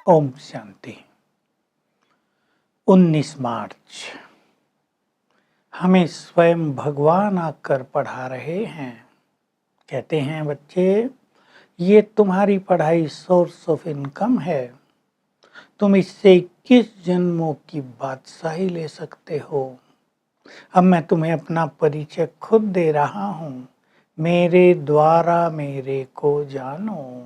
ओम शांति। 19 मार्च हमें स्वयं भगवान आकर पढ़ा रहे हैं। कहते हैं बच्चे, ये तुम्हारी पढ़ाई सोर्स ऑफ इनकम है। तुम इससे 21 जन्मों की बादशाही ले सकते हो। अब मैं तुम्हें अपना परिचय खुद दे रहा हूँ। मेरे द्वारा मेरे को जानो,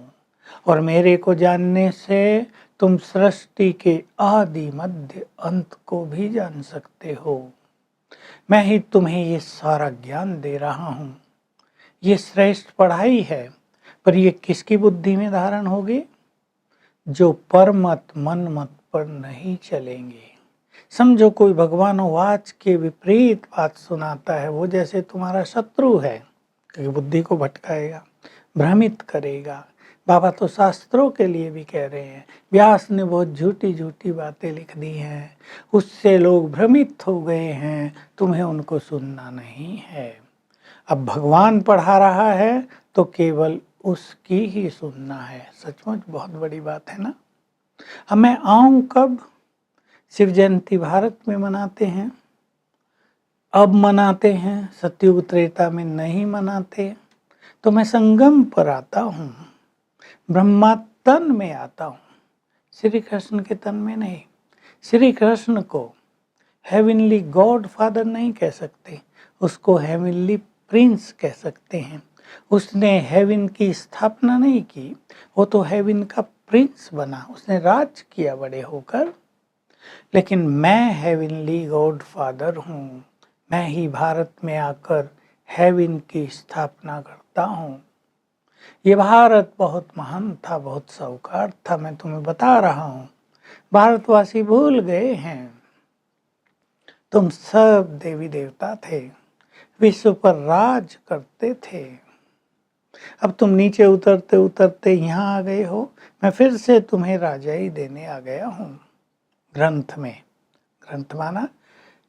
और मेरे को जानने से तुम सृष्टि के आदि मध्य अंत को भी जान सकते हो। मैं ही तुम्हें ये सारा ज्ञान दे रहा हूँ। ये श्रेष्ठ पढ़ाई है, पर ये किसकी बुद्धि में धारण होगी? जो परमत मन मत पर नहीं चलेंगे। समझो कोई भगवान वाच के विपरीत बात सुनाता है, वो जैसे तुम्हारा शत्रु है, क्योंकि बुद्धि को भटकाएगा, भ्रमित करेगा। बाबा तो शास्त्रों के लिए भी कह रहे हैं। व्यास ने बहुत झूठी झूठी बातें लिख दी हैं, उससे लोग भ्रमित हो गए हैं। तुम्हें उनको सुनना नहीं है। अब भगवान पढ़ा रहा है तो केवल उसकी ही सुनना है। सचमुच बहुत बड़ी बात है ना। अब मैं आऊं कब? शिव जयंती भारत में मनाते हैं, अब मनाते हैं, सतयुग त्रेता में नहीं मनाते। तो मैं संगम पर आता हूँ, ब्रह्मा तन में आता हूँ, श्री कृष्ण के तन में नहीं। श्री कृष्ण को हेवनली गॉड फादर नहीं कह सकते, उसको हेवनली प्रिंस कह सकते हैं। उसने हेवन की स्थापना नहीं की, वो तो हेवन का प्रिंस बना, उसने राज किया बड़े होकर। लेकिन मैं हेवनली गॉड फादर हूँ। मैं ही भारत में आकर हेवन की स्थापना करता हूँ। ये भारत बहुत महान था, बहुत साहूकार था, मैं तुम्हें बता रहा हूँ। भारतवासी भूल गए हैं, तुम सब देवी देवता थे, विश्व पर राज करते थे। अब तुम नीचे उतरते उतरते यहाँ आ गए हो। मैं फिर से तुम्हें राजाई देने आ गया हूँ। ग्रंथ में, ग्रंथ माना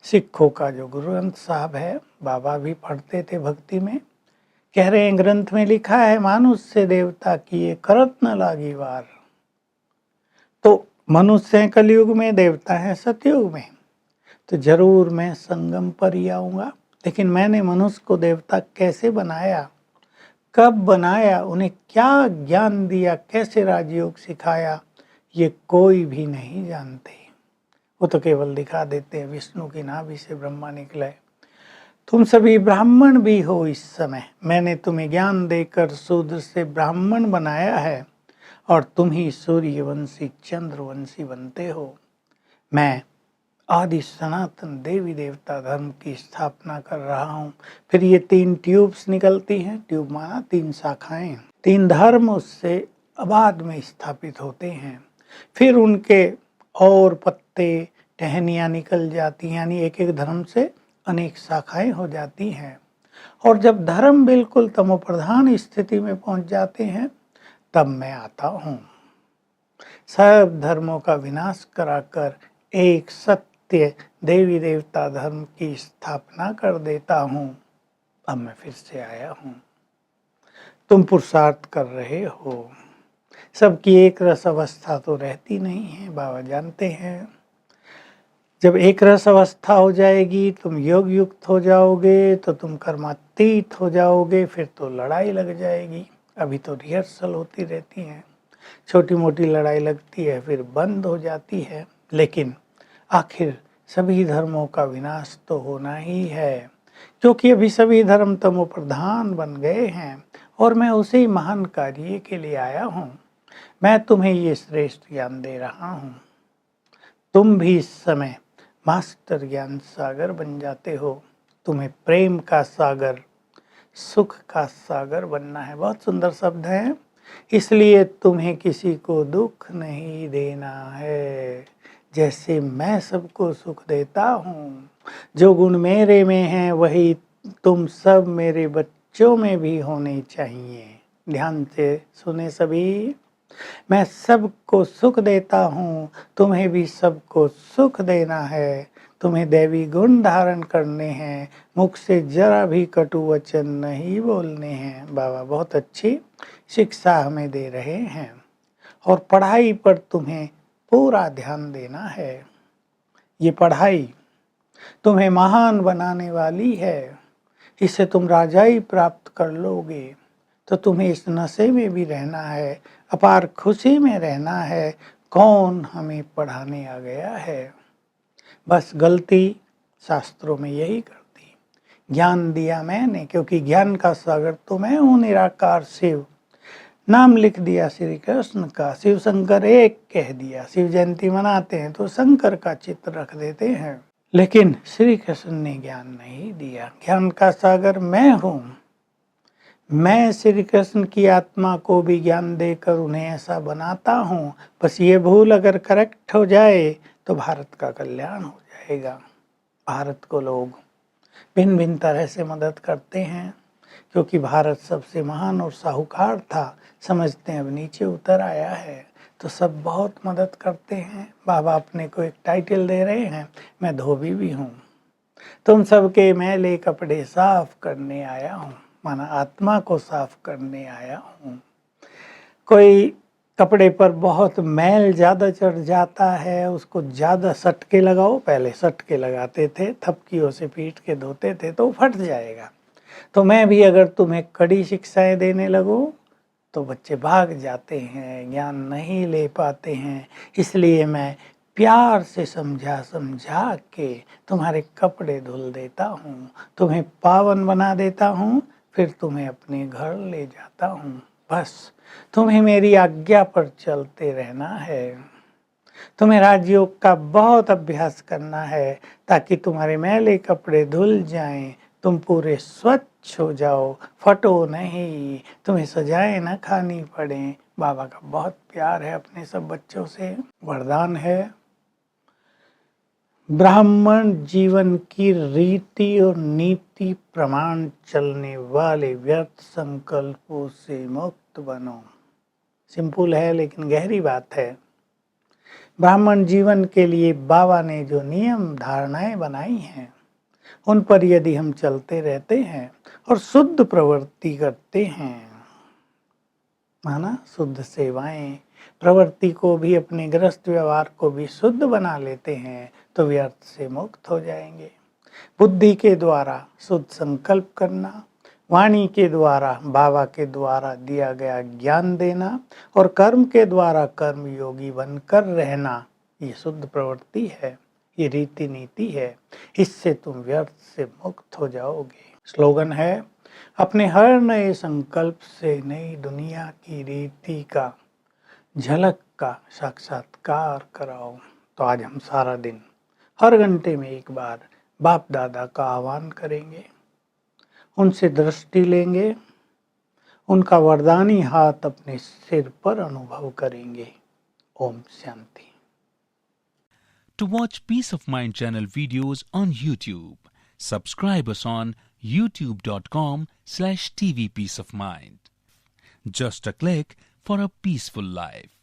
सिखों का जो गुरु ग्रंथ साहब है, बाबा भी पढ़ते थे भक्ति में। कह रहे हैं ग्रंथ में लिखा है, मनुष्य देवता किए करत न लागी वार। तो मनुष्य हैं कलयुग में, देवता है सतयुग में। तो जरूर मैं संगम पर ही आऊँगा। लेकिन मैंने मनुष्य को देवता कैसे बनाया, कब बनाया, उन्हें क्या ज्ञान दिया, कैसे राजयोग सिखाया, ये कोई भी नहीं जानते। वो तो केवल दिखा देते हैं, विष्णु की नाभि से ब्रह्मा निकले। तुम सभी ब्राह्मण भी हो इस समय। मैंने तुम्हें ज्ञान देकर शूद्र से ब्राह्मण बनाया है, और तुम ही सूर्यवंशी चंद्रवंशी बनते हो। मैं आदि सनातन देवी देवता धर्म की स्थापना कर रहा हूँ। फिर ये 3 ट्यूब्स निकलती हैं, ट्यूब माना 3 शाखाएं, 3 धर्म उससे बाद में स्थापित होते हैं। फिर उनके और पत्ते टहनियाँ निकल जाती हैं, यानी एक एक धर्म से अनेक शाखाएं हो जाती हैं। और जब धर्म बिल्कुल तमोप्रधान स्थिति में पहुंच जाते हैं, तब मैं आता हूँ। सब धर्मों का विनाश कराकर एक सत्य देवी देवता धर्म की स्थापना कर देता हूँ। अब मैं फिर से आया हूँ। तुम पुरुषार्थ कर रहे हो। सबकी एक रस अवस्था तो रहती नहीं है, बाबा जानते हैं। जब एक रस अवस्था हो जाएगी, तुम योग युक्त हो जाओगे, तो तुम कर्मातीत हो जाओगे, फिर तो लड़ाई लग जाएगी। अभी तो रिहर्सल होती रहती है, छोटी मोटी लड़ाई लगती है, फिर बंद हो जाती है। लेकिन आखिर सभी धर्मों का विनाश तो होना ही है, क्योंकि अभी सभी धर्म तमो प्रधान बन गए हैं, और मैं उसी महान कार्य के लिए आया हूँ। मैं तुम्हें ये श्रेष्ठ ज्ञान दे रहा हूँ। तुम भी इस समय मास्टर ज्ञान सागर बन जाते हो। तुम्हें प्रेम का सागर, सुख का सागर बनना है। बहुत सुंदर शब्द है। इसलिए तुम्हें किसी को दुख नहीं देना है, जैसे मैं सबको सुख देता हूँ। जो गुण मेरे में हैं, वही तुम सब मेरे बच्चों में भी होने चाहिए। ध्यान से सुने सभी। मैं सबको सुख देता हूँ, तुम्हें भी सबको सुख देना है। तुम्हें दैवी गुण धारण करने हैं, मुख से जरा भी कटु वचन नहीं बोलने हैं। बाबा बहुत अच्छी शिक्षा हमें दे रहे हैं, और पढ़ाई पर तुम्हें पूरा ध्यान देना है। ये पढ़ाई तुम्हें महान बनाने वाली है। इससे तुम राजाई प्राप्त कर लोगे। तो तुम्हें इस नशे में भी रहना है, अपार खुशी में रहना है। कौन हमें पढ़ाने आ गया है? बस गलती शास्त्रों में यही करती। ज्ञान दिया मैंने, क्योंकि ज्ञान का सागर तो मैं हूँ निराकार शिव। नाम लिख दिया श्री कृष्ण का, शिव शंकर एक कह दिया। शिव जयंती मनाते हैं तो शंकर का चित्र रख देते हैं, लेकिन श्री कृष्ण ने ज्ञान नहीं दिया। ज्ञान का सागर मैं हूँ। मैं श्री कृष्ण की आत्मा को भी ज्ञान देकर उन्हें ऐसा बनाता हूँ। बस ये भूल अगर करेक्ट हो जाए तो भारत का कल्याण हो जाएगा। भारत को लोग भिन्न भिन्न तरह से मदद करते हैं, क्योंकि भारत सबसे महान और साहूकार था। समझते हैं अब नीचे उतर आया है, तो सब बहुत मदद करते हैं। बाबा अपने को एक टाइटल दे रहे हैं, मैं धोबी भी हूँ। तुम सबके मैले कपड़े साफ करने आया हूँ, माना आत्मा को साफ करने आया हूँ। कोई कपड़े पर बहुत मैल ज़्यादा चढ़ जाता है, उसको ज़्यादा सटके लगाओ। पहले सटके लगाते थे, थपकियों से पीट के धोते थे तो फट जाएगा। तो मैं भी अगर तुम्हें कड़ी शिक्षाएं देने लगूं तो बच्चे भाग जाते हैं, ज्ञान नहीं ले पाते हैं। इसलिए मैं प्यार से समझा समझा के तुम्हारे कपड़े धुल देता हूँ, तुम्हें पावन बना देता हूँ, फिर तुम्हें अपने घर ले जाता हूँ। बस तुम्हें मेरी आज्ञा पर चलते रहना है। तुम्हें राजयोग का बहुत अभ्यास करना है, ताकि तुम्हारे मैले कपड़े धुल जाएं, तुम पूरे स्वच्छ हो जाओ, फटो नहीं, तुम्हें सजाएं न खानी पड़े। बाबा का बहुत प्यार है अपने सब बच्चों से। वरदान है, ब्राह्मण जीवन की रीति और नीति प्रमाण चलने वाले व्यर्थ संकल्पों से मुक्त बनो। सिंपल है लेकिन गहरी बात है। ब्राह्मण जीवन के लिए बाबा ने जो नियम धारणाएं बनाई हैं, उन पर यदि हम चलते रहते हैं और शुद्ध प्रवृत्ति करते हैं, माना शुद्ध सेवाएं, प्रवृत्ति को भी, अपने गृहस्थ व्यवहार को भी शुद्ध बना लेते हैं, तो व्यर्थ से मुक्त हो जाएंगे। बुद्धि के द्वारा शुद्ध संकल्प करना, वाणी के द्वारा बाबा के द्वारा दिया गया ज्ञान देना, और कर्म के द्वारा कर्म योगी बनकर रहना, ये शुद्ध प्रवृत्ति है, ये रीति नीति है। इससे तुम व्यर्थ से मुक्त हो जाओगे। स्लोगन है, अपने हर नए संकल्प से नई दुनिया की रीति का झलक का साक्षात्कार कराओ। तो आज हम सारा दिन हर घंटे में एक बार बाप दादा का आह्वान करेंगे, उनसे दृष्टि लेंगे, उनका वरदानी हाथ अपने सिर पर अनुभव करेंगे। Om Shanti. To watch Peace of Mind channel videos on YouTube, subscribe us on youtube.com/tvpeaceofmind. Just a click for a peaceful life.